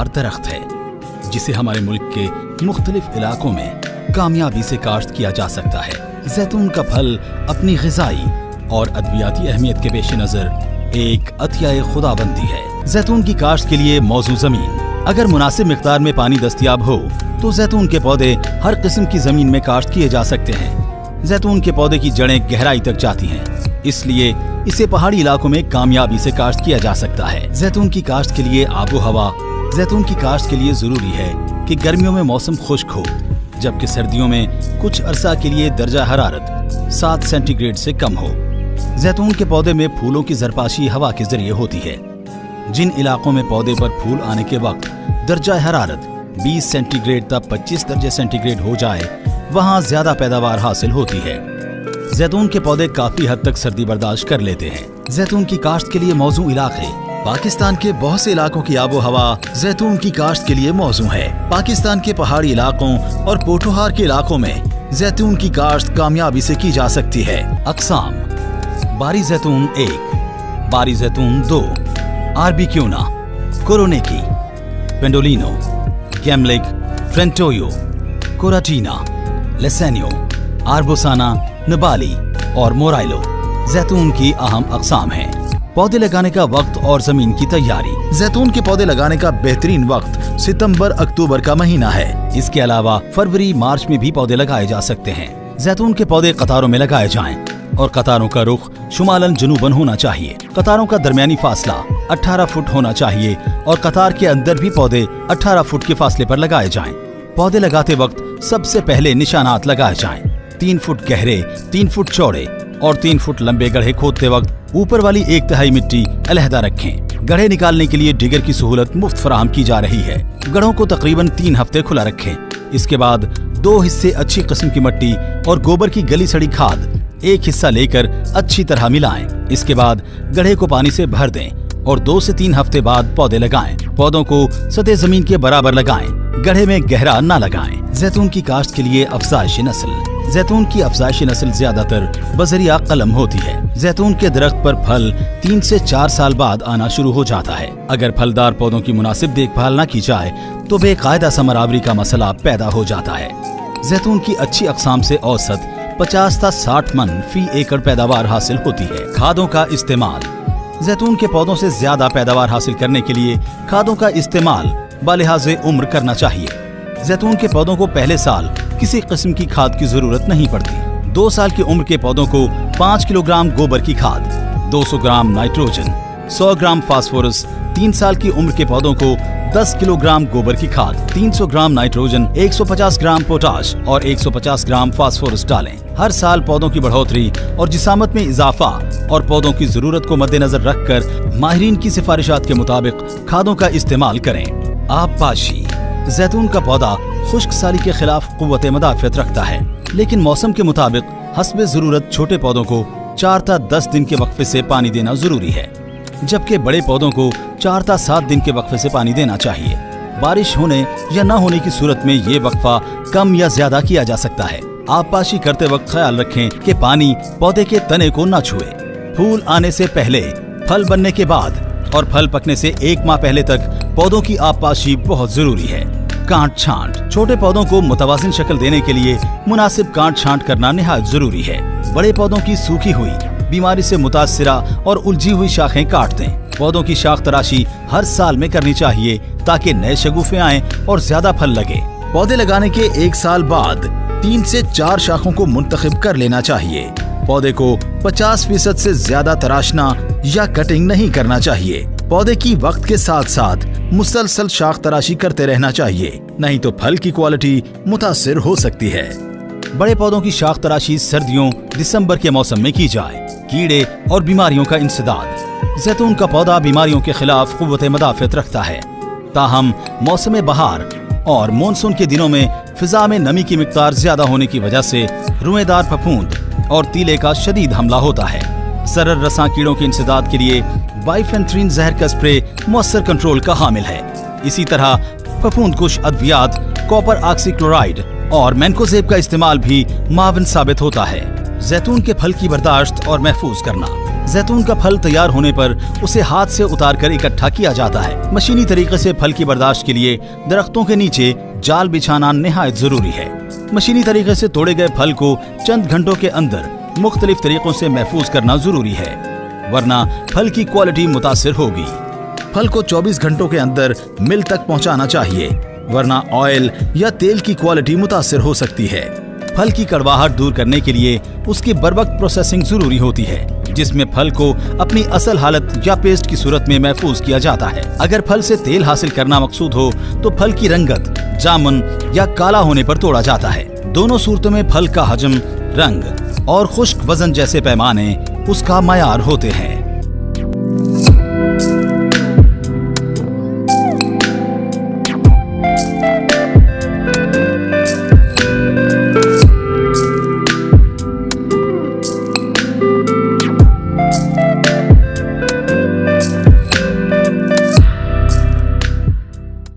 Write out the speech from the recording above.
दार दरख्त है जिसे हमारे मुल्क के मुख्तलिफ इलाकों में कामयाबी से काश्त किया जा सकता है। जैतून का फल अपनी ग़िज़ाई और अद्वियाती अहमियत के पेश नज़र एक अतियाए खुदाबंदी है। जैतून की काश्त के लिए मौजू ज़मीन। अगर मुनासिब मिक़दार में पानी दस्तयाब हो तो जैतून के पौधे हर किस्म की ज़मीन में काश्त किए जा सकते हैं। जैतून के पौधे की जड़ें गहराई तक जाती हैं, इसलिए इसे पहाड़ी इलाकों में कामयाबी से काश्त किया जा सकता है। जैतून की काश्त के लिए आबो हवा। जैतून की काश्त के लिए ज़रूरी है कि गर्मियों में मौसम खुश्क हो, जबकि सर्दियों में कुछ अरसा के लिए दर्जा हरारत 7 सेंटीग्रेड से कम हो। जैतून के पौधे में फूलों की ज़रपाशी हवा के जरिए होती है। जिन इलाकों में पौधे पर फूल आने के वक्त दर्जा हरारत 20 सेंटीग्रेड तक 25 दर्जे सेंटीग्रेड हो जाए, वहाँ ज्यादा पैदावार हासिल होती है। जैतून के पौधे काफी हद तक सर्दी बर्दाश्त कर लेते हैं। जैतून की काश्त के लिए मौजू इलाके। पाकिस्तान के बहुत से इलाकों की आबो हवा जैतून की काश्त के लिए मौजू है। पाकिस्तान के पहाड़ी इलाकों और पोठोहार के इलाकों में जैतून की काश्त कामयाबी से की जा सकती है। अक़साम: बारी जैतून 1, बारी जैतून 2, आरबिक्यूना, कोरोनेकी, पेंडोलिनो, गैमलिक, फ्रेंटोयो, कोराटीना, लेसेनियो, आर्बोसाना, नबाली और मोराइलो जैतून की अहम अक़साम हैं। पौधे लगाने का वक्त और जमीन की तैयारी। जैतून के पौधे लगाने का बेहतरीन वक्त सितंबर अक्टूबर का महीना है। इसके अलावा फरवरी मार्च में भी पौधे लगाए जा सकते हैं। जैतून के पौधे कतारों में लगाए जाएं और कतारों का रुख शुमालन जनूबन होना चाहिए। कतारों का दरमियानी फासला 18 फुट होना चाहिए और कतार के अंदर भी पौधे 18 फुट के फासले पर लगाए जाएं। पौधे लगाते वक्त सबसे पहले निशानात लगाए जाएं। 3 फुट गहरे, 3 फुट चौड़े और 3 फुट लंबे गड्ढे खोदते वक्त ऊपर वाली 1/3 मिट्टी अलहदा रखें। गड्ढे निकालने के लिए डिगर की सहूलत मुफ्त फराहम की जा रही है। गड्ढों को तकरीबन 3 हफ्ते खुला रखें। इसके बाद 2 हिस्से अच्छी किस्म की मिट्टी और गोबर की गली सड़ी खाद 1 हिस्सा लेकर अच्छी तरह मिलाएं। इसके बाद गड्ढे को पानी से भर दें और 2 से 3 हफ्ते बाद पौधे लगाएं। पौधों को सतह जमीन के बराबर लगाएं, गड्ढे में गहरा न लगाएं। जैतून की काश्त के लिए अफजाइश नस्ल। जैतून की अफजाइश नस्ल ज्यादातर बजरिया कलम होती है। जैतून के दरख्त पर फल 3 से 4 साल बाद आना शुरू हो जाता है। अगर फलदार पौधों की मुनासिब देखभाल न की जाए तो बेकायदा समरावरी का मसला पैदा हो जाता है। जैतून की अच्छी अक़साम से औसत 50 से 60 मन फी एकड़ पैदावार हासिल होती है। खादों का इस्तेमाल। जैतून के पौधों से ज्यादा पैदावार हासिल करने के लिए खादों का इस्तेमाल बालिहाज़े उम्र करना चाहिए। जैतून के पौधों को पहले साल किसी किस्म की खाद की जरूरत नहीं पड़ती। 2 साल की उम्र के पौधों को 5 किलोग्राम गोबर की खाद, 200 ग्राम नाइट्रोजन, 100 ग्राम फास्फोरस। 3 साल की उम्र के पौधों को 10 किलोग्राम गोबर की खाद, 300 ग्राम नाइट्रोजन, 150 ग्राम पोटाश और 150 ग्राम फास्फोरस डालें। हर साल पौधों की बढ़ोतरी और जिसामत में इजाफा और पौधों की जरूरत को मद्देनजर रखकर माहिरीन की सिफारिशात के मुताबिक खादों का इस्तेमाल करें। आबपाशी। जैतून का पौधा खुश्क साली के खिलाफ कुव्वत मदाफ़ियत रखता है, लेकिन मौसम के मुताबिक हस्बे जरूरत छोटे पौधों को 4 से 10 दिन के वक्फे से पानी देना जरूरी है, जबकि बड़े पौधों को 4 से 7 दिन के वक्फे से पानी देना चाहिए। बारिश होने या न होने की सूरत में ये वक्फा कम या ज्यादा किया जा सकता है। आबपाशी करते वक्त ख्याल रखें कि पानी पौधे के तने को न छुए। फूल आने से पहले, फल बनने के बाद और फल पकने से 1 माह पहले तक पौधों की आबपाशी बहुत जरूरी है। काट छांट। छोटे पौधों को मुतवाज़िन शक्ल देने के लिए मुनासिब काट छांट करना निहायत जरूरी है। बड़े पौधों की सूखी हुई, बीमारी से मुतासिरा और उलझी हुई शाखें काट दें। पौधों की शाख तराशी हर साल में करनी चाहिए ताकि नए शगुफे आएं और ज्यादा फल लगे। पौधे लगाने के 1 साल बाद 3 से 4 शाखों को मुंतखब कर लेना चाहिए। पौधे को 50% से ज्यादा तराशना या कटिंग नहीं करना चाहिए। पौधे की वक्त के साथ साथ मुसलसल शाख तराशी करते रहना चाहिए, नहीं तो फल की क्वालिटी मुतासिर हो सकती है। बड़े पौधों की शाख तराशी सर्दियों दिसंबर के मौसम में की जाए। कीड़े और बीमारियों का इंसदाद। जैतून का पौधा बीमारियों के खिलाफ कुव्वत मदाफ़ियत रखता है, ताहम मौसम बहार और मानसून के दिनों में फिजा में नमी की मिकदार ज्यादा होने की वजह से रुएदार फफूंद और तीले का शदीद हमला होता है। सरर रसां कीड़ों के इंसदाद के लिए बाइफेंथ्रीन जहर का स्प्रे मौसर कंट्रोल का हामिल है। इसी तरह फफूंद कुश अद्वियात कॉपर ऑक्सीक्लोराइड और मैनकोजेब का इस्तेमाल भी मावन साबित होता है। जैतून के फल की बर्दाश्त और महफूज करना। जैतून का फल तैयार होने पर उसे हाथ से उतार कर इकट्ठा किया जाता है। मशीनी तरीके से फल की बर्दाश्त के लिए दरख्तों के नीचे जाल बिछाना निहायत जरूरी है। मशीनी तरीके से तोड़े गए फल को चंद घंटों के अंदर मुख्तलिफ तरीकों से महफूज करना जरूरी है, वरना फल की क्वालिटी मुतासिर होगी। फल को 24 घंटों के अंदर मिल तक पहुंचाना चाहिए, वरना ऑयल या तेल की क्वालिटी मुतासिर हो सकती है। फल की कड़वाहट दूर करने के लिए उसकी बरवक्त प्रोसेसिंग जरूरी होती है, जिसमें फल को अपनी असल हालत या पेस्ट की सूरत में महफूज किया जाता है। अगर फल से तेल हासिल करना मकसूद हो तो फल की रंगत जामुन या काला होने पर तोड़ा जाता है। दोनों सूरतों में फल का हजम, रंग और खुश्क वजन जैसे पैमाने उसका मयार होते हैं।